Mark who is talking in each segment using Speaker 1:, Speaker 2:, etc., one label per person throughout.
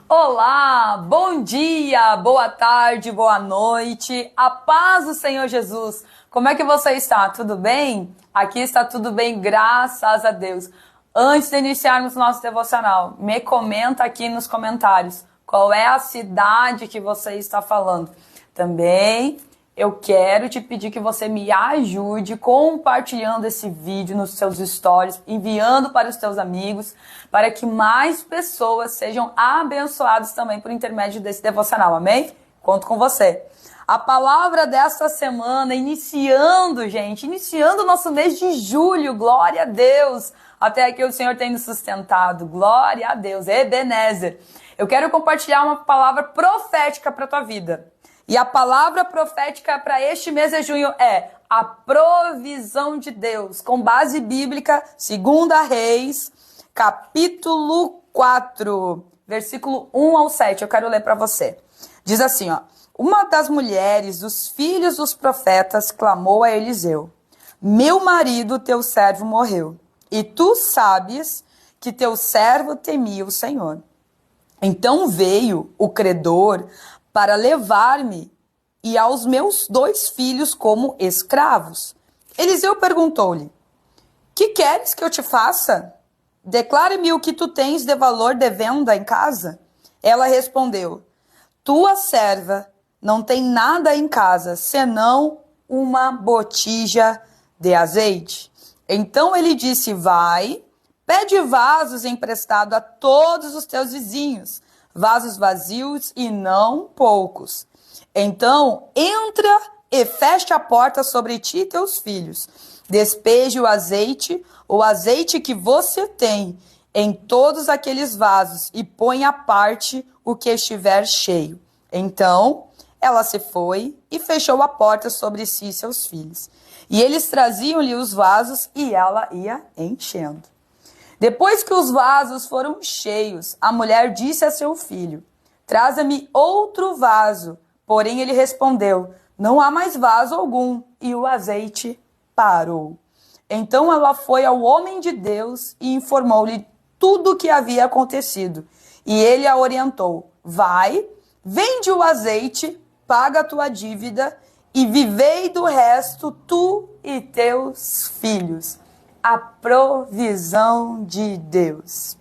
Speaker 1: Olá, bom dia, boa tarde, boa noite, a paz do Senhor Jesus. Como é que você está? Tudo bem? Aqui está tudo bem, graças a Deus. Antes de iniciarmos nosso devocional, me comenta aqui nos comentários qual é a cidade que você está falando. Também eu quero te pedir que você me ajude compartilhando esse vídeo nos seus stories, enviando para os teus amigos, para que mais pessoas sejam abençoadas também por intermédio desse devocional, amém? Conto com você. A palavra desta semana, iniciando o nosso mês de julho, glória a Deus. Até aqui o Senhor tem nos sustentado, glória a Deus, Ebenezer. Eu quero compartilhar uma palavra profética para a tua vida. E a palavra profética para este mês de junho é a provisão de Deus, com base bíblica, 2 Reis, capítulo 4, versículo 1 ao 7. Eu quero ler para você. Diz assim, ó: uma das mulheres dos filhos dos profetas clamou a Eliseu: meu marido, teu servo, morreu, e tu sabes que teu servo temia o Senhor. Então veio o credor para levar-me e aos meus 2 filhos como escravos. Eliseu perguntou-lhe: que queres que eu te faça? Declare-me o que tu tens de valor de venda em casa. Ela respondeu: tua serva não tem nada em casa, senão uma botija de azeite. Então ele disse: vai, pede vasos emprestado a todos os teus vizinhos, vasos vazios e não poucos. Então entra e feche a porta sobre ti e teus filhos. Despeje o azeite que você tem, em todos aqueles vasos e põe à parte o que estiver cheio. Então ela se foi e fechou a porta sobre si e seus filhos. E eles traziam-lhe os vasos e ela ia enchendo. Depois que os vasos foram cheios, a mulher disse a seu filho: traza-me outro vaso. Porém ele respondeu: não há mais vaso algum. E o azeite parou. Então ela foi ao homem de Deus e informou-lhe tudo o que havia acontecido. E ele a orientou: vai, vende o azeite, paga a tua dívida e vivei do resto tu e teus filhos. A provisão de Deus.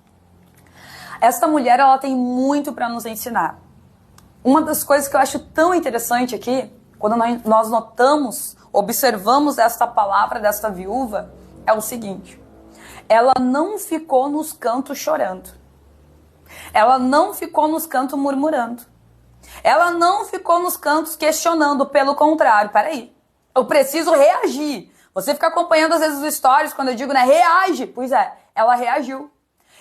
Speaker 1: Esta mulher, ela tem muito para nos ensinar. Uma das coisas que eu acho tão interessante aqui, quando nós notamos, observamos esta palavra desta viúva, é o seguinte: ela não ficou nos cantos chorando. Ela não ficou nos cantos murmurando. Ela não ficou nos cantos questionando, pelo contrário, peraí, eu preciso reagir. Você fica acompanhando às vezes os stories quando eu digo, né, reage. Pois é, ela reagiu.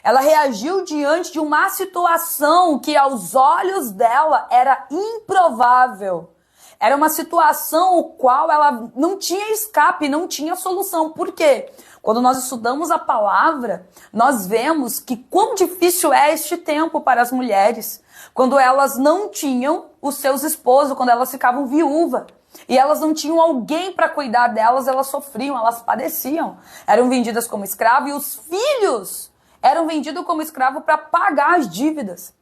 Speaker 1: Ela reagiu diante de uma situação que aos olhos dela era improvável. Era uma situação o qual ela não tinha escape, não tinha solução. Por quê? Quando nós estudamos a palavra, nós vemos que quão difícil é este tempo para as mulheres. Quando elas não tinham os seus esposos, quando elas ficavam viúvas. E elas não tinham alguém para cuidar delas, elas sofriam, elas padeciam. Eram vendidas como escravo e os filhos eram vendidos como escravo para pagar as dívidas.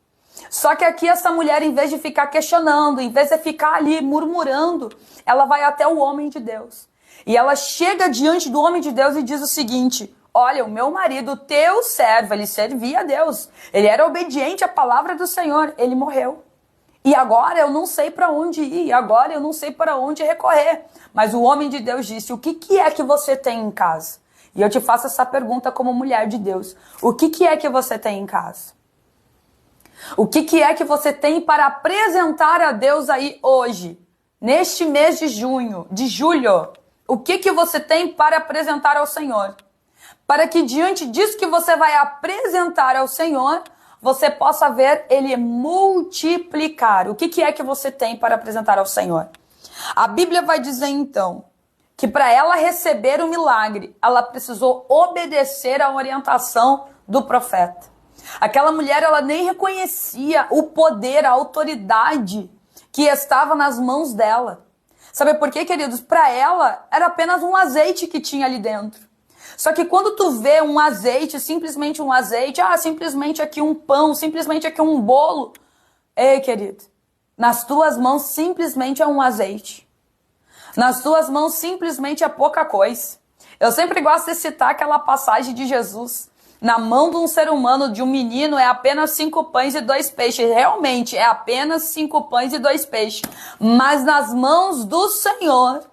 Speaker 1: Só que aqui essa mulher, em vez de ficar questionando, em vez de ficar ali murmurando, ela vai até o homem de Deus. E ela chega diante do homem de Deus e diz o seguinte: olha, o meu marido, teu servo, ele servia a Deus. Ele era obediente à palavra do Senhor, ele morreu. E agora eu não sei para onde ir, agora eu não sei para onde recorrer. Mas o homem de Deus disse: o que é que você tem em casa? E eu te faço essa pergunta como mulher de Deus: o que é que você tem em casa? O que é que você tem para apresentar a Deus aí hoje, neste mês de julho? O que você tem para apresentar ao Senhor? Para que diante disso que você vai apresentar ao Senhor, você possa ver Ele multiplicar. O que é que você tem para apresentar ao Senhor? A Bíblia vai dizer então que para ela receber o milagre, ela precisou obedecer à orientação do profeta. Aquela mulher, ela nem reconhecia o poder, a autoridade que estava nas mãos dela. Sabe por quê, queridos? Para ela, era apenas um azeite que tinha ali dentro. Só que quando tu vê um azeite, simplesmente um azeite, simplesmente aqui um pão, simplesmente aqui um bolo. Ei, querido, nas tuas mãos simplesmente é um azeite. Nas tuas mãos simplesmente é pouca coisa. Eu sempre gosto de citar aquela passagem de Jesus. Na mão de um ser humano, de um menino, é apenas 5 pães e 2 peixes. Realmente, é apenas 5 pães e 2 peixes. Mas nas mãos do Senhor,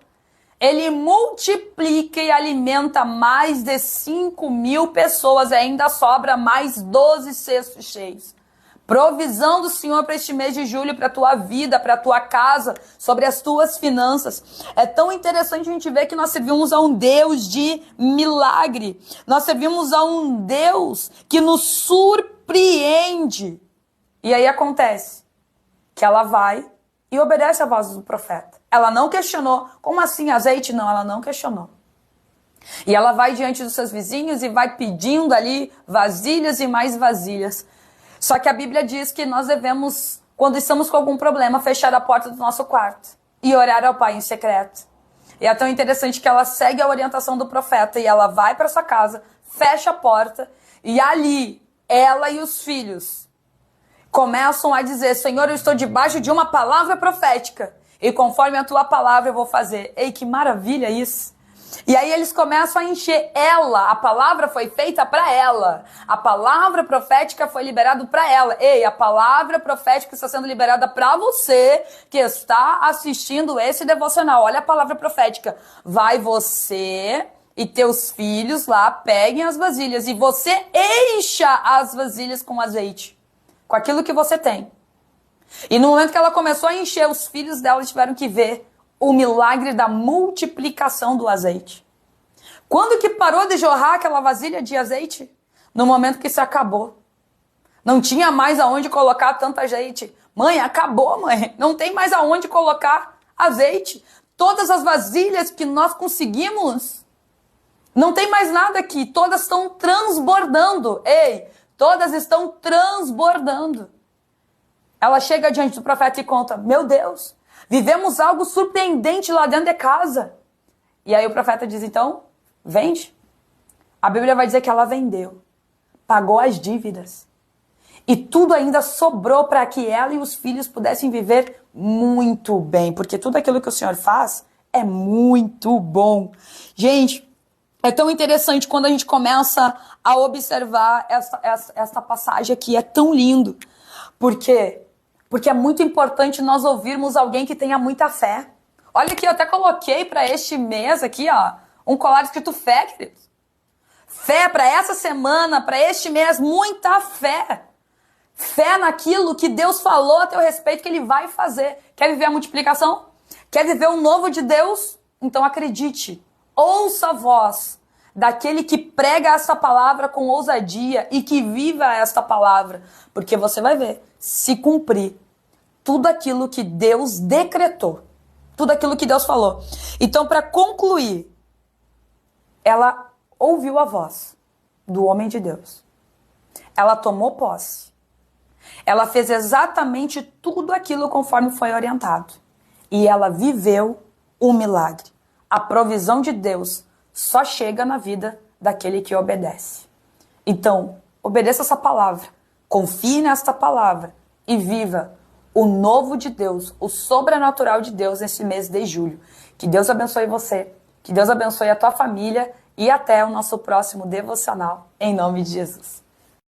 Speaker 1: Ele multiplica e alimenta mais de 5.000 pessoas. E ainda sobra mais 12 cestos cheios. Provisão do Senhor para este mês de julho, para a tua vida, para a tua casa, sobre as tuas finanças. É tão interessante a gente ver que nós servimos a um Deus de milagre. Nós servimos a um Deus que nos surpreende. E aí acontece que ela vai e obedece a voz do profeta. Ela não questionou. Como assim azeite? Não, ela não questionou. E ela vai diante dos seus vizinhos e vai pedindo ali vasilhas e mais vasilhas. Só que a Bíblia diz que nós devemos, quando estamos com algum problema, fechar a porta do nosso quarto e orar ao Pai em secreto. E é tão interessante que ela segue a orientação do profeta e ela vai para sua casa, fecha a porta e ali ela e os filhos começam a dizer: Senhor, eu estou debaixo de uma palavra profética e conforme a tua palavra eu vou fazer. Ei, que maravilha isso! E aí eles começam a encher ela. A palavra foi feita para ela. A palavra profética foi liberada para ela. Ei, a palavra profética está sendo liberada para você que está assistindo esse devocional. Olha a palavra profética. Vai você e teus filhos lá, peguem as vasilhas e você encha as vasilhas com azeite. Com aquilo que você tem. E no momento que ela começou a encher, os filhos dela tiveram que ver o milagre da multiplicação do azeite. Quando que parou de jorrar aquela vasilha de azeite? No momento que se acabou. Não tinha mais aonde colocar tanto azeite. Mãe, acabou, mãe. Não tem mais aonde colocar azeite. Todas as vasilhas que nós conseguimos, não tem mais nada aqui. Todas estão transbordando. Ei, todas estão transbordando. Ela chega diante do profeta e conta: meu Deus, vivemos algo surpreendente lá dentro de casa. E aí o profeta diz: então, vende. A Bíblia vai dizer que ela vendeu, pagou as dívidas. E tudo ainda sobrou para que ela e os filhos pudessem viver muito bem. Porque tudo aquilo que o Senhor faz é muito bom. Gente, é tão interessante quando a gente começa a observar esta passagem aqui. É tão lindo. Por quê? Porque é muito importante nós ouvirmos alguém que tenha muita fé. Olha aqui, eu até coloquei para este mês aqui, ó, um colar escrito fé, queridos. Fé para essa semana, para este mês, muita fé. Fé naquilo que Deus falou a teu respeito que Ele vai fazer. Quer viver a multiplicação? Quer viver o novo de Deus? Então acredite, ouça a voz daquele que prega essa palavra com ousadia e que viva esta palavra. Porque você vai ver se cumprir tudo aquilo que Deus decretou, tudo aquilo que Deus falou. Então, para concluir, ela ouviu a voz do homem de Deus. Ela tomou posse. Ela fez exatamente tudo aquilo conforme foi orientado. E ela viveu o milagre. A provisão de Deus só chega na vida daquele que obedece. Então, obedeça essa palavra. Confie nesta palavra e viva o novo de Deus, o sobrenatural de Deus nesse mês de julho. Que Deus abençoe você, que Deus abençoe a tua família e até o nosso próximo devocional, em nome de Jesus.